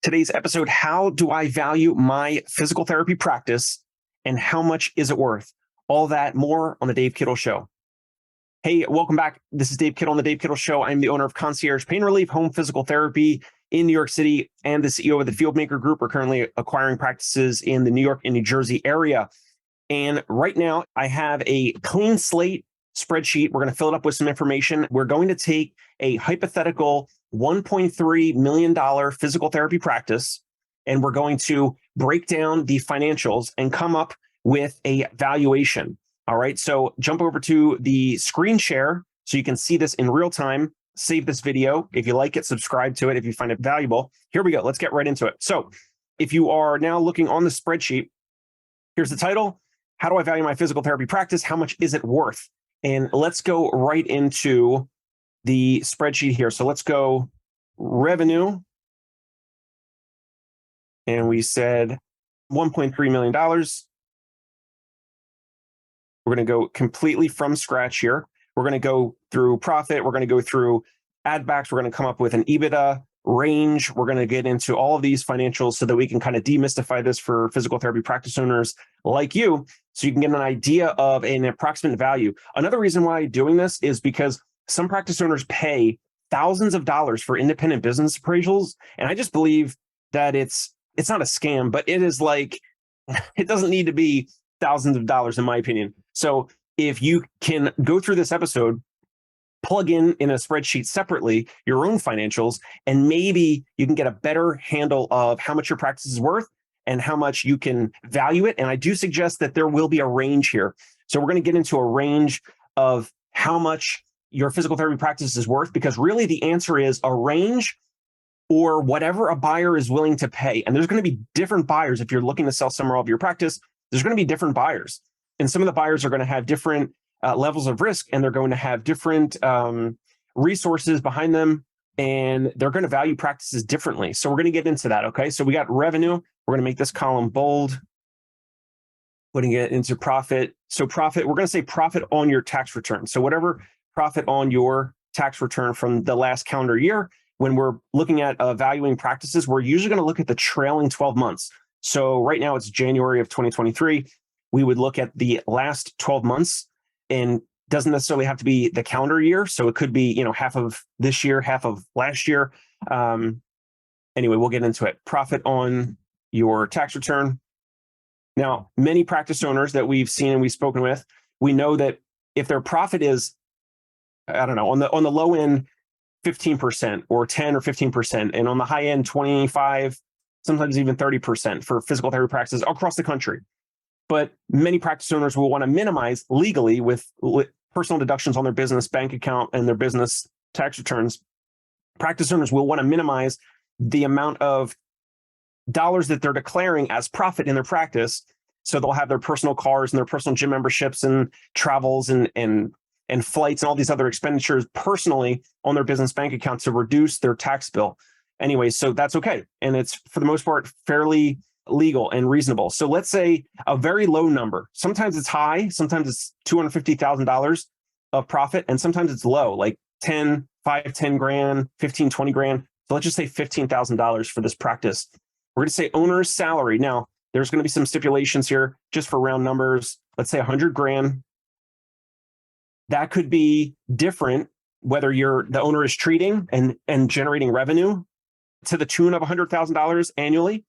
Today's episode, how do I value my physical therapy practice and how much is it worth? All that more on the Dave Kittle Show. Hey, welcome back. This is Dave Kittle on the Dave Kittle Show. I'm the owner of Concierge Pain Relief Home Physical Therapy in New York City and the CEO of the Fieldmaker Group. We're currently acquiring practices in the New York and New Jersey area. And right now I have a clean slate spreadsheet. We're going to fill it up with some information. We're going to take a hypothetical $1.3 million physical therapy practice, and we're going to break down the financials and come up with a valuation. All right. So jump over to the screen share so you can see this in real time. Save this video. If you like it, subscribe to it if you find it valuable. Here we go. Let's get right into it. So if you are now looking on the spreadsheet, here's the title. How do I value my physical therapy practice? How much is it worth? And let's go right into the spreadsheet here. So let's go revenue. And we said $1.3 million. We're going to go completely from scratch here. We're going to go through profit. We're going to go through add backs. We're going to come up with an EBITDA range. We're going to get into all of these financials so that we can kind of demystify this for physical therapy practice owners like you, so you can get an idea of an approximate value. Another reason why I'm doing this is because some practice owners pay thousands of dollars for independent business appraisals. And I just believe that it's not a scam, but it is like, it doesn't need to be thousands of dollars in my opinion. So if you can go through this episode, plug in a spreadsheet separately your own financials, and maybe you can get a better handle of how much your practice is worth and how much you can value it. And I do suggest that there will be a range here. So we're going to get into a range of how much your physical therapy practice is worth, because really the answer is a range or whatever a buyer is willing to pay. And there's going to be different buyers. If you're looking to sell somewhere of your practice, there's going to be different buyers. And some of the buyers are going to have different levels of risk, and they're going to have different resources behind them, and they're going to value practices differently. So we're going to get into that. Okay. So we got revenue. We're going to make this column bold. Putting it into profit. So profit, we're going to say profit on your tax return. So whatever profit on your tax return from the last calendar year, when we're looking at valuing practices, we're usually going to look at the trailing 12 months. So right now it's January of 2023. We would look at the last 12 months, and doesn't necessarily have to be the calendar year. So it could be, half of this year, half of last year. Anyway, we'll get into it. Profit on your tax return. Now, many practice owners that we've seen and we've spoken with, we know that if their profit is, I don't know, on the low end, 15% or 10 or 15%, and on the high end, 25, sometimes even 30% for physical therapy practices across the country. But many practice owners will want to minimize legally with personal deductions on their business bank account and their business tax returns. Practice owners will want to minimize the amount of dollars that they're declaring as profit in their practice. So they'll have their personal cars and their personal gym memberships and travels and flights and all these other expenditures personally on their business bank account to reduce their tax bill. Anyway, so that's okay. And it's, for the most part, fairly legal and reasonable. So let's say a very low number. Sometimes it's high, sometimes it's $250,000 of profit, and sometimes it's low, like 10 grand, 15, 20 grand. So let's just say $15,000 for this practice. We're going to say owner's salary. Now, there's going to be some stipulations here just for round numbers. Let's say 100 grand. That could be different whether the owner is treating and generating revenue to the tune of $100,000 annually,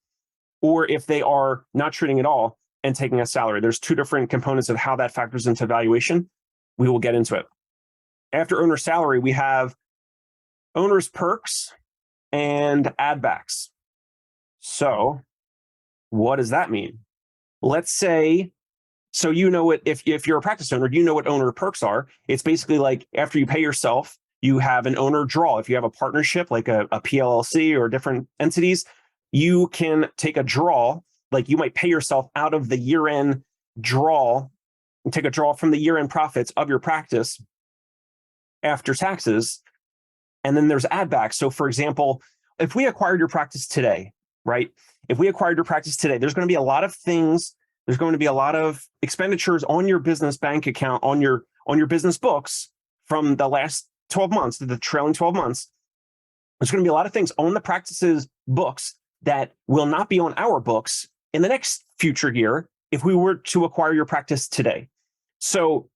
or if they are not treating at all and taking a salary. There's two different components of how that factors into valuation. We will get into it. After owner's salary, we have owner's perks and add backs. So what does that mean? Let's say, so if you're a practice owner, you know what owner perks are. It's basically like after you pay yourself, you have an owner draw. If you have a partnership like a PLLC or different entities, you can take a draw, like you might pay yourself out of the year-end draw and take a draw from the year-end profits of your practice after taxes. And then there's add backs. So for example, if we acquired your practice today, right? If we acquired your practice today, there's going to be a lot of things. There's going to be a lot of expenditures on your business bank account, on your business books from the last 12 months to the trailing 12 months. There's going to be a lot of things on the practice's books that will not be on our books in the next future year if we were to acquire your practice today. So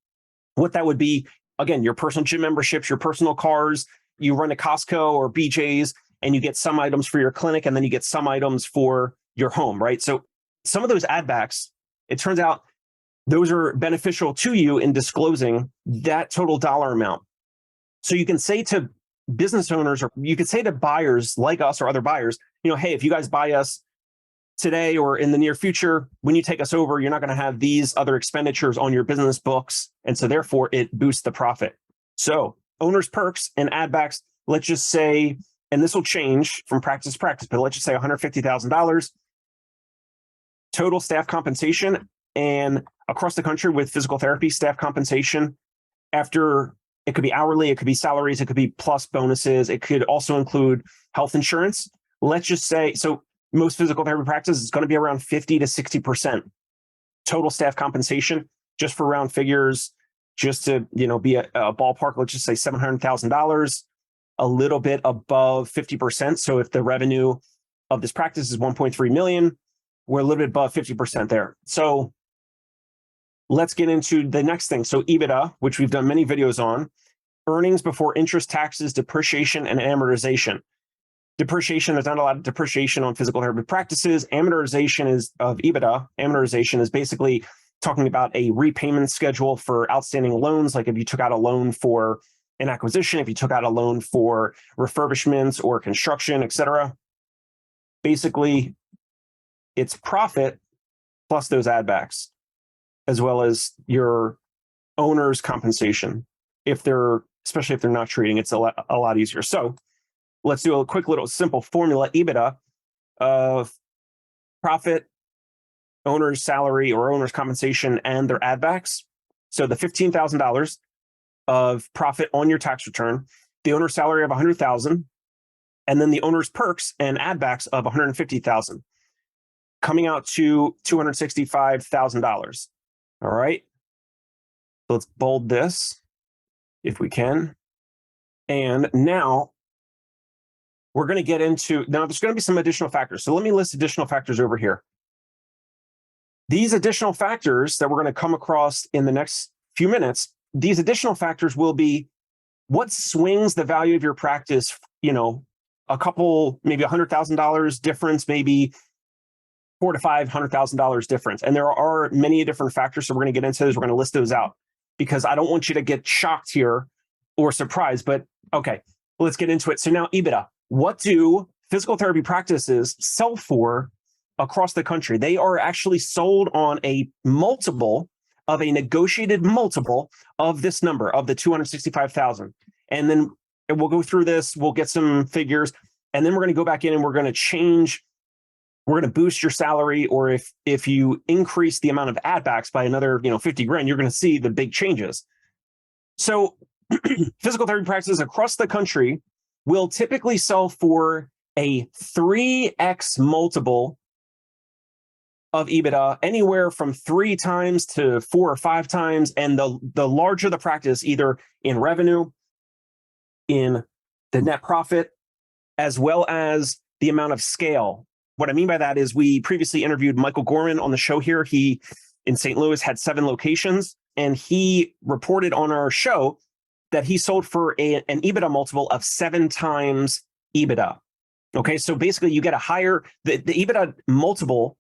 what that would be, again, your personal gym memberships, your personal cars, you run to Costco or BJ's and you get some items for your clinic and then you get some items for your home, right? So some of those add backs, it turns out those are beneficial to you in disclosing that total dollar amount. So you can say to business owners, or you could say to buyers like us or other buyers, hey, if you guys buy us today or in the near future, when you take us over, you're not going to have these other expenditures on your business books. And so therefore it boosts the profit. So owners' perks and add backs, let's just say, and this will change from practice to practice, but let's just say $150,000 total staff compensation, and across the country with physical therapy staff compensation, after it could be hourly, it could be salaries, it could be plus bonuses, it could also include health insurance. Let's just say, so most physical therapy practices is going to be around 50 to 60% total staff compensation, just for round figures, just to be a ballpark. Let's just say $700,000, a little bit above 50%. So if the revenue of this practice is 1.3 million, we're a little bit above 50% there. So let's get into the next thing. So EBITDA, which we've done many videos on, earnings before interest, taxes, depreciation, and amortization. Depreciation, there's not a lot of depreciation on physical therapy practices. Amortization is of EBITDA. Amortization is basically talking about a repayment schedule for outstanding loans. Like if you took out a loan for an acquisition, if you took out a loan for refurbishments or construction, etc. Basically, it's profit plus those add backs, as well as your owner's compensation. Especially if they're not trading, it's a lot easier. So let's do a quick little simple formula. EBITDA of profit, owner's salary or owner's compensation, and their add backs. So the $15,000 of profit on your tax return, the owner's salary of $100,000, and then the owner's perks and add backs of $150,000, coming out to $265,000. All right. So let's bold this if we can. And now we're going to get into, now there's going to be some additional factors. So let me list additional factors over here. These additional factors that we're going to come across in the next few minutes, these additional factors will be what swings the value of your practice, a couple, maybe $100,000 difference, maybe $400,000 to $500,000 difference. And there are many different factors. So we're going to get into those. We're going to list those out because I don't want you to get shocked here or surprised, but okay, let's get into it. So now EBITDA, what do physical therapy practices sell for across the country? They are actually sold on a multiple of a negotiated multiple of this number, of the 265,000. And then we'll go through this, we'll get some figures, and then we're going to go back in and we're going to change, we're going to boost your salary, or if you increase the amount of add backs by another 50 grand, you're going to see the big changes. So physical therapy practices across the country will typically sell for a 3x multiple of EBITDA, anywhere from 3 times to 4 or 5 times. And the larger the practice, either in revenue, in the net profit, as well as the amount of scale. What I mean by that is we previously interviewed Michael Gorman on the show here. He, in St. Louis, had 7 locations, and he reported on our show that he sold for an EBITDA multiple of 7 times EBITDA. Okay, so basically you get a higher, the EBITDA multiple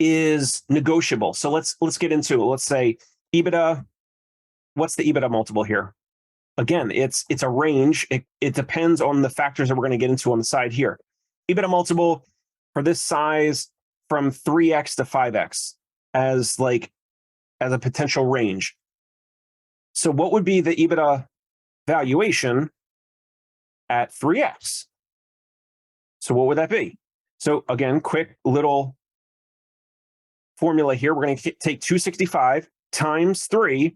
is negotiable. So let's get into it. Let's say EBITDA, what's the EBITDA multiple here? Again, it's a range. It depends on the factors that we're going to get into on the side here. EBITDA multiple for this size from 3x to 5x as a potential range. So what would be the EBITDA valuation at 3x? So what would that be? So again, quick little formula here. We're going to take 265 times 3,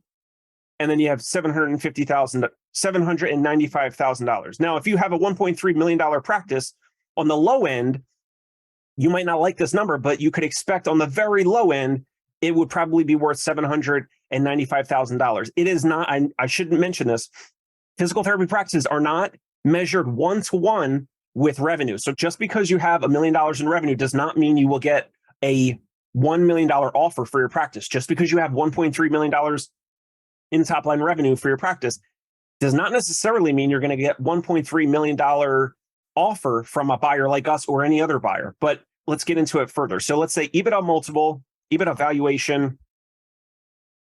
and then you have $795,000. Now, if you have a $1.3 million practice, on the low end, you might not like this number, but you could expect on the very low end, it would probably be worth $795,000. It is not, I shouldn't mention this, physical therapy practices are not measured one-to-one with revenue. So just because you have $1 million in revenue does not mean you will get a $1 million offer for your practice. Just because you have $1.3 million in top line revenue for your practice does not necessarily mean you're going to get $1.3 million offer from a buyer like us or any other buyer. But let's get into it further. So let's say EBITDA multiple, EBITDA valuation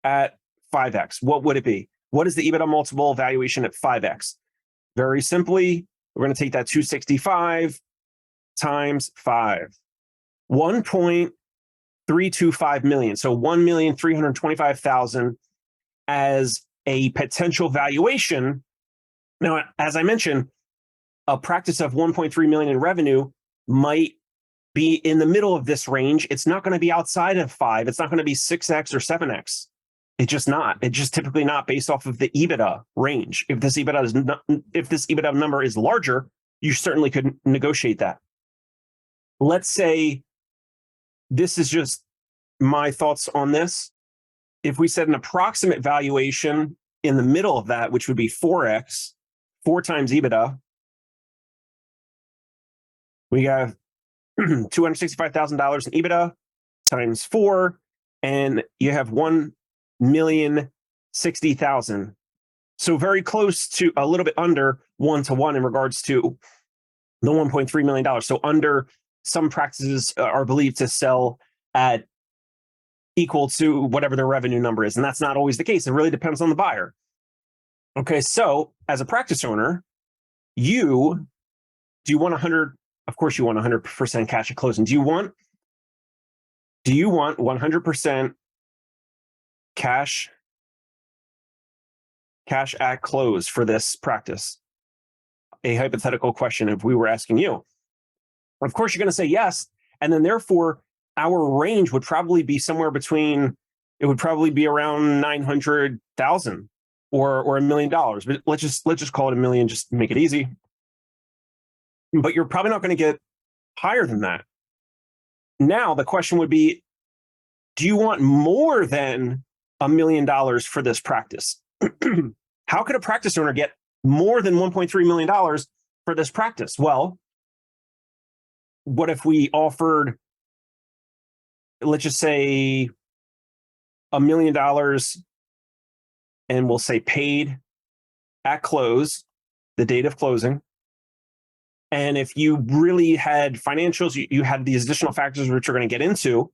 at 5x. What would it be? What is the EBITDA multiple valuation at 5x? Very simply, we're going to take that 265 times 5. 1.325 million. So 1,325,000 as a potential valuation. Now, as I mentioned, a practice of 1.3 million in revenue might be in the middle of this range. It's not going to be outside of 5. It's not going to be 6x or 7x. It's just not. It's just typically not based off of the EBITDA range. If this EBITDA number is larger, you certainly could negotiate that. Let's say this is just my thoughts on this. If we set an approximate valuation in the middle of that, which would be 4x, 4 times EBITDA, we have $265,000 in EBITDA times 4, and you have 1,060,000. So very close to a little bit under 1-to-1 in regards to the $1.3 million. So under, some practices are believed to sell at equal to whatever their revenue number is. And that's not always the case. It really depends on the buyer. Okay, so as a practice owner, do you want 100? Of course you want 100% cash at closing. Do you want 100% cash at close for this practice? A hypothetical question if we were asking you. Of course you're going to say yes, and then therefore our range would probably be somewhere between, it would probably be around 900,000 or $1 million. But let's just call it $1 million, just to make it easy. But you're probably not going to get higher than that. Now the question would be, do you want more than $1 million for this practice? How could a practice owner get more than $1.3 million for this practice? Well, what if we offered, let's just say $1 million, and we'll say paid at close, the date of closing. And if you really had financials, you had these additional factors which we're going to get into,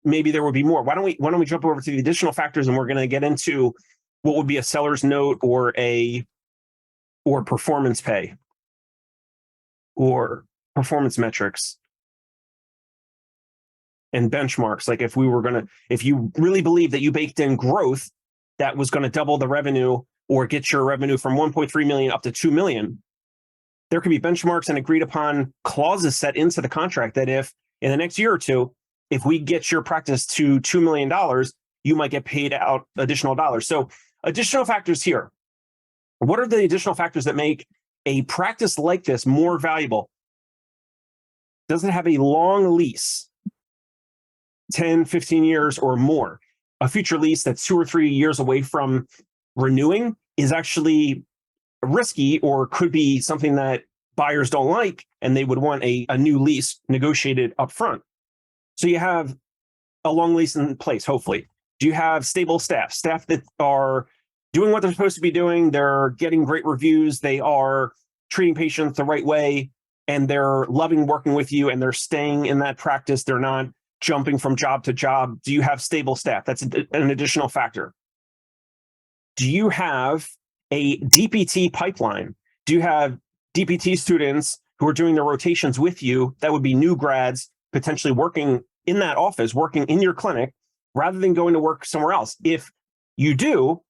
maybe there would be more. Why don't we jump over to the additional factors, and we're going to get into what would be a seller's note or performance pay or performance metrics and benchmarks. Like if you really believe that you baked in growth that was going to double the revenue or get your revenue from 1.3 million up to 2 million, there could be benchmarks and agreed upon clauses set into the contract that if in the next year or two, if we get your practice to $2 million, you might get paid out additional dollars. So additional factors here. What are the additional factors that make a practice like this more valuable? Does it have a long lease, 10, 15 years or more? A future lease that's 2 or 3 years away from renewing is actually risky, or could be something that buyers don't like, and they would want a new lease negotiated up front. So you have a long lease in place, hopefully. Do you have stable staff that are doing what they're supposed to be doing? They're getting great reviews. They are treating patients the right way, and they're loving working with you, and they're staying in that practice. They're not jumping from job to job. Do you have stable staff? That's an additional factor. Do you have a DPT pipeline? Do you have DPT students who are doing their rotations with you that would be new grads, potentially working in that office, working in your clinic, rather than going to work somewhere else? If you do,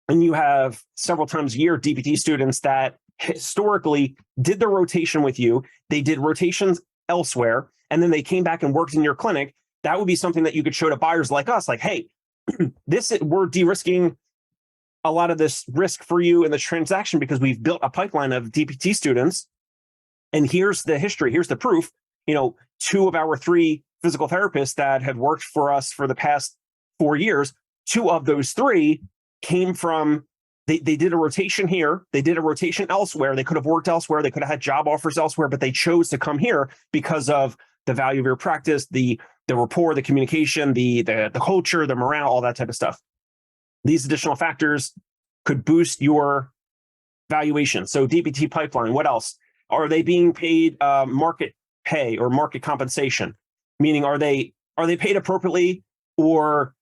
and you have several times a year DPT students that historically did their rotation with you, they did rotations elsewhere, and then they came back and worked in your clinic, that would be something that you could show to buyers like us, like, hey, we're de-risking a lot of this risk for you in the transaction because we've built a pipeline of DPT students. And here's the history, here's the proof. 2 of our 3 physical therapists that had worked for us for the past 4 years, 2 of those 3 came from they did a rotation here. They did a rotation elsewhere. They could have worked elsewhere. They could have had job offers elsewhere, but they chose to come here because of the value of your practice, the rapport, the communication, the culture, the morale, all that type of stuff. These additional factors could boost your valuation. So DPT pipeline, what else? Are they being paid market pay or market compensation? Meaning, are they paid appropriately, or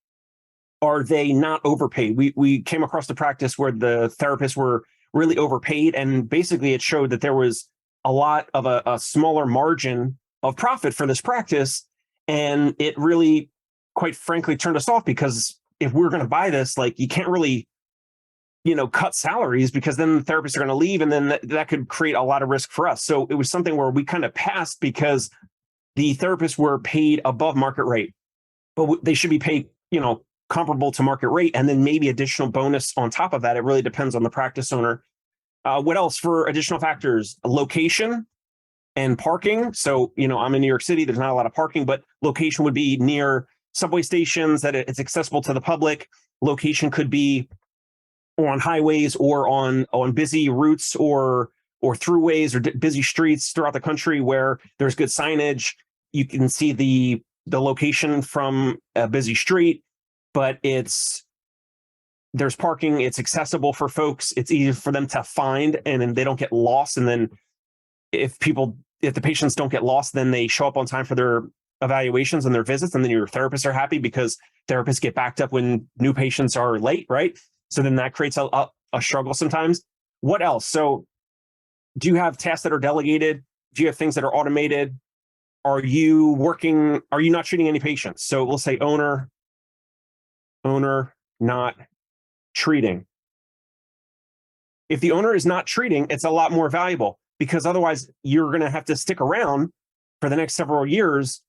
are they not overpaid? We came across the practice where the therapists were really overpaid, and basically it showed that there was a lot of a smaller margin of profit for this practice, and it really, quite frankly, turned us off, because if we're going to buy this, like, you can't really, cut salaries, because then the therapists are going to leave, and then that could create a lot of risk for us. So it was something where we kind of passed because the therapists were paid above market rate, but they should be paid, comparable to market rate, and then maybe additional bonus on top of that. It really depends on the practice owner. What else for additional factors? Location and parking. So, I'm in New York City. There's not a lot of parking, but location would be near subway stations that it's accessible to the public. Location could be on highways or on busy routes or throughways or busy streets throughout the country where there's good signage. You can see the location from a busy street, but there's parking. It's accessible for folks. It's easy for them to find, and then they don't get lost. And then if the patients don't get lost, then they show up on time for their evaluations and their visits, and then your therapists are happy, because therapists get backed up when new patients are late, right? So then that creates a struggle sometimes. What else? So do you have tasks that are delegated? Do you have things that are automated? Are you not treating any patients? So we'll say owner not treating. If the owner is not treating, it's a lot more valuable, because otherwise you're going to have to stick around for the next several years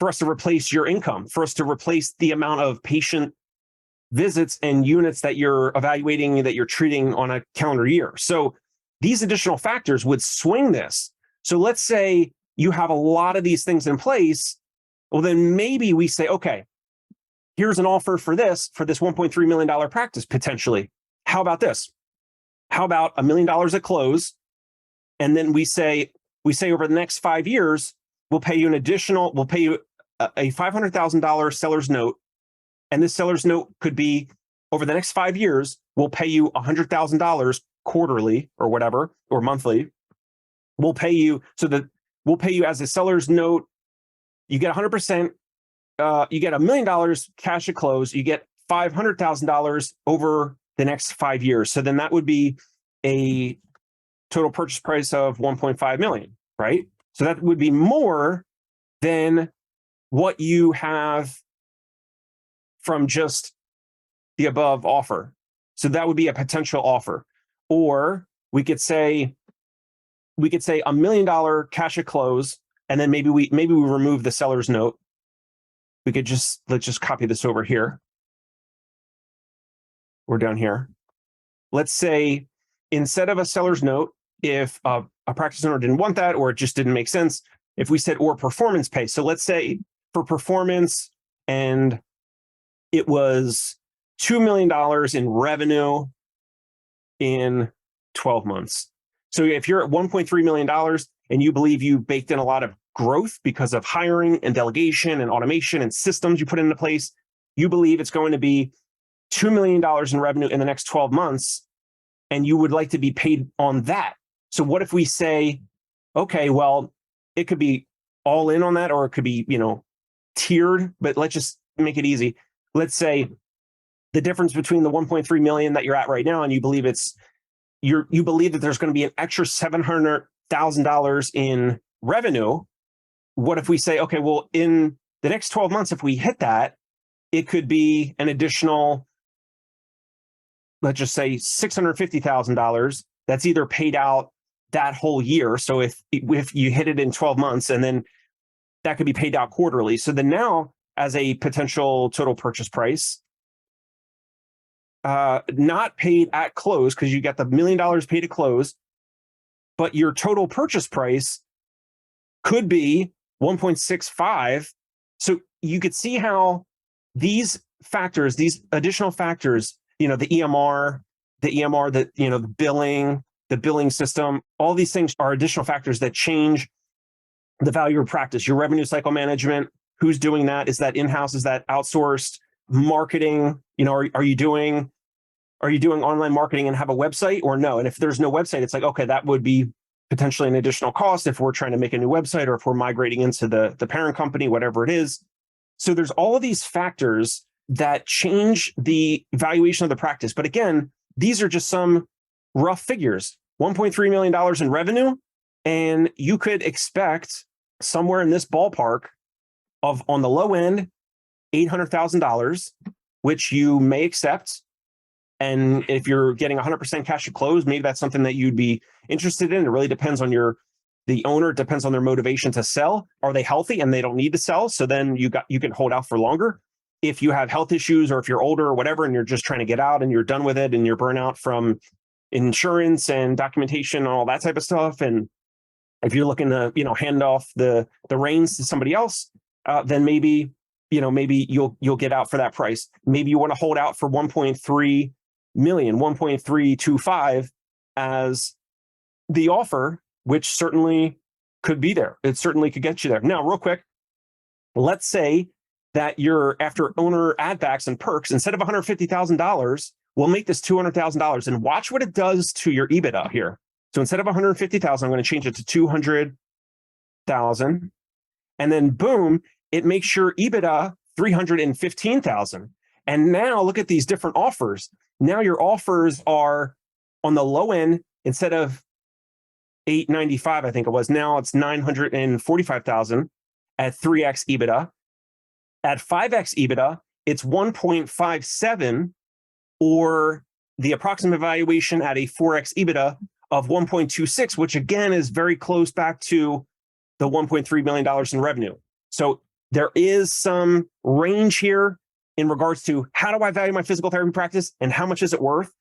for us to replace your income, for us to replace the amount of patient visits and units that you're evaluating, that you're treating on a calendar year. So these additional factors would swing this. So let's say you have a lot of these things in place. Well, then maybe we say, okay, here's an offer for this $1.3 million practice potentially. How about this? How about $1 million at close? And then we say over the next 5 years, we'll pay you a $500,000 seller's note. And this seller's note could be, over the next 5 years, we'll pay you $100,000 quarterly or whatever, or monthly. We'll pay you as a seller's note. You get 100%. You get $1 million cash at close. You get $500,000 over the next 5 years. So then that would be a total purchase price of $1.5 million, right? So that would be more than what you have from just the above offer. So that would be a potential offer. Or we could say $1 million cash at close, and then maybe we remove the seller's note. We could let's just copy this over here. We're down here. Let's say instead of a seller's note, if a practice owner didn't want that, or it just didn't make sense, if we said or performance pay. So let's say for performance, and it was $2 million in revenue in 12 months. So if you're at $1.3 million and you believe you baked in a lot of growth because of hiring and delegation and automation and systems you put into place, you believe it's going to be $2 million in revenue in the next 12 months, and you would like to be paid on that. So what if we say, okay, well, it could be all in on that, or it could be, tiered, but let's just make it easy. Let's say the difference between the 1.3 million that you're at right now, and you believe you believe that there's going to be an extra $700,000 in revenue. What if we say, okay, well, in the next 12 months, if we hit that, it could be an additional, let's just say $650,000 that's either paid out that whole year. So if you hit it in 12 months, and then that could be paid out quarterly. So then now, as a potential total purchase price, not paid at close, because you got the $1 million paid at close, but your total purchase price could be 1.65. So you could see how these factors, these additional factors, the EMR, the EMR, the billing system, all these things are additional factors that change the value of practice. Your revenue cycle management, who's doing that? Is that in-house? Is that outsourced? Marketing, are you doing online marketing and have a website or no? And if there's no website, it's like, okay, that would be potentially an additional cost if we're trying to make a new website or if we're migrating into the parent company, whatever it is. So there's all of these factors that change the valuation of the practice. But again, these are just some rough figures. $1.3 million in revenue, and you could expect somewhere in this ballpark of, on the low end, $800,000, which you may accept. And if you're getting 100% cash at close, maybe that's something that you'd be interested in. It really depends on the owner. It depends on their motivation to sell. Are they healthy and they don't need to sell? So then you can hold out for longer. If you have health issues or if you're older or whatever, and you're just trying to get out and you're done with it and you're burnt out from insurance and documentation and all that type of stuff, and if you're looking to hand off the reins to somebody else, then maybe you'll get out for that price. Maybe you want to hold out for 1.3 million, 1.325 as the offer, which certainly could be there. It certainly could get you there. Now, real quick, let's say that you're after owner add backs and perks, instead of $150,000, we'll make this $200,000, and watch what it does to your EBITDA here. So instead of $150,000, I'm going to change it to $200,000, and then boom, it makes your EBITDA $315,000. And now look at these different offers. Now your offers are on the low end, instead of $895,000, I think it was, now it's $945,000 at 3x EBITDA. At 5x EBITDA, it's 1.57, or the approximate valuation at a 4x EBITDA of 1.26, which again is very close back to the $1.3 million in revenue. So there is some range here in regards to how do I value my physical therapy practice and how much is it worth?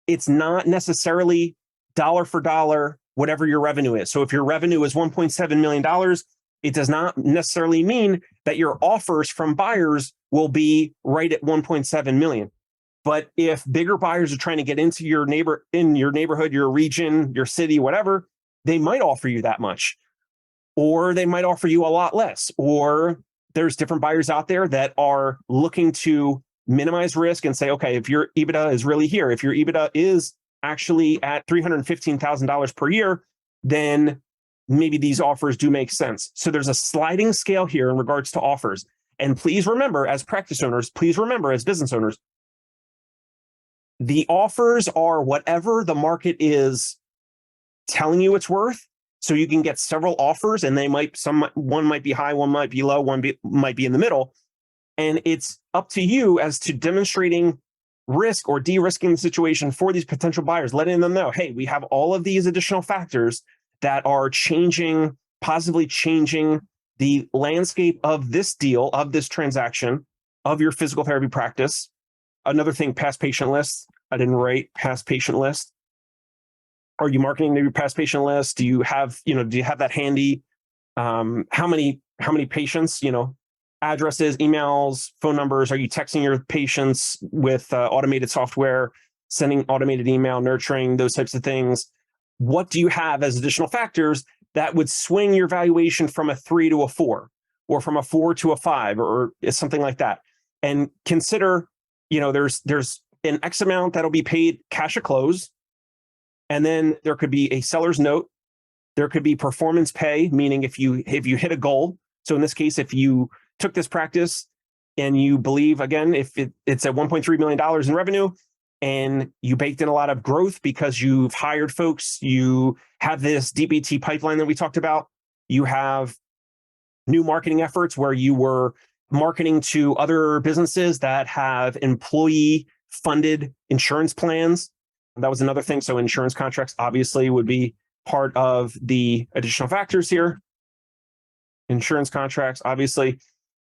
It's not necessarily dollar for dollar whatever your revenue is. So if your revenue is $1.7 million, it does not necessarily mean that your offers from buyers will be right at 1.7 million. But if bigger buyers are trying to get into your neighborhood, your region, your city, whatever, they might offer you that much, or they might offer you a lot less, or there's different buyers out there that are looking to minimize risk and say, okay, if your EBITDA is really here, if your EBITDA is actually at $315,000 per year, then maybe these offers do make sense. So there's a sliding scale here in regards to offers. And please remember, as practice owners, please remember as business owners, the offers are whatever the market is telling you it's worth. So you can get several offers, and one might be high, one might be low, might be in the middle. And it's up to you as to demonstrating risk or de-risking the situation for these potential buyers, letting them know, hey, we have all of these additional factors that are positively changing the landscape of this deal, of this transaction, of your physical therapy practice. Another thing, past patient lists. I didn't write past patient list. Are you marketing your past patient list? Do you have that handy? How many patients, addresses, emails, phone numbers? Are you texting your patients with automated software, sending automated email, nurturing, those types of things? What do you have as additional factors that would swing your valuation from a 3 to a 4, or from a 4 to a 5, or something like that? And consider, there's an X amount that'll be paid cash at close. And then there could be a seller's note. There could be performance pay, meaning if you hit a goal. So in this case, if you took this practice and you believe, again, if it's at $1.3 million in revenue, and you baked in a lot of growth because you've hired folks, you have this DBT pipeline that we talked about, you have new marketing efforts where you were marketing to other businesses that have employee-funded insurance plans. That was another thing. So insurance contracts obviously would be part of the additional factors here. Insurance contracts, obviously.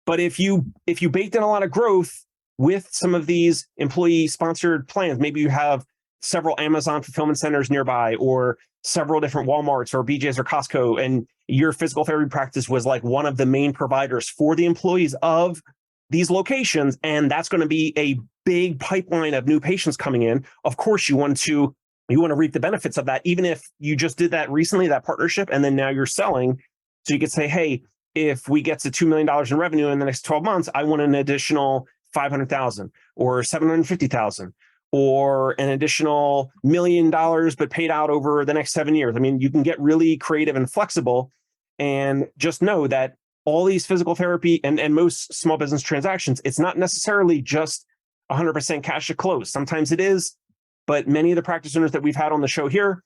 But if you baked in a lot of growth with some of these employee-sponsored plans, maybe you have several Amazon fulfillment centers nearby, or several different Walmarts or BJ's or Costco, and your physical therapy practice was like one of the main providers for the employees of these locations, and that's going to be a big pipeline of new patients coming in. Of course, you want to reap the benefits of that, even if you just did that recently, that partnership, and then now you're selling. So you could say, hey, if we get to $2 million in revenue in the next 12 months, I want an additional 500,000 or 750,000 or an additional $1 million, but paid out over the next 7 years. I mean, you can get really creative and flexible, and just know that all these physical therapy and most small business transactions, it's not necessarily just 100% cash at close. Sometimes it is, but many of the practice owners that we've had on the show here,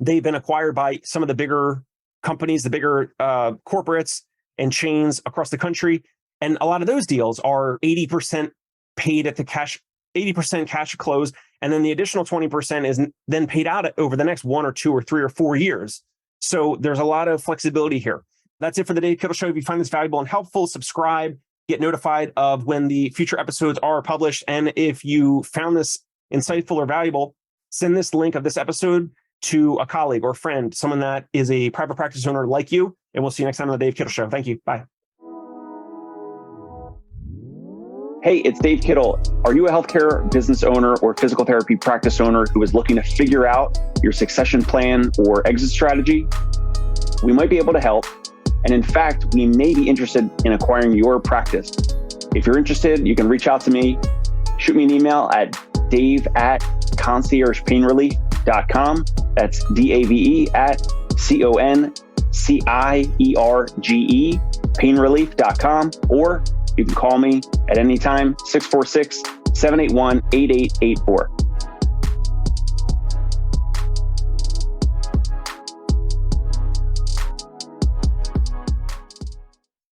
they've been acquired by some of the bigger companies, the bigger corporates and chains across the country. And a lot of those deals are 80% paid at the cash, 80% cash at close. And then the additional 20% is then paid out over the next 1 or 2 or 3 or 4 years. So there's a lot of flexibility here. That's it for the Dave Kittle Show. If you find this valuable and helpful, subscribe, get notified of when the future episodes are published. And if you found this insightful or valuable, send this link of this episode to a colleague or friend, someone that is a private practice owner like you. And we'll see you next time on the Dave Kittle Show. Thank you. Bye. Hey, it's Dave Kittle. Are you a healthcare business owner or physical therapy practice owner who is looking to figure out your succession plan or exit strategy? We might be able to help. And in fact, we may be interested in acquiring your practice. If you're interested, you can reach out to me. Shoot me an email at dave@conciergepainrelief.com. That's DAVE at CONCIERGE painrelief.com. Or you can call me at any time, 646-781-8884.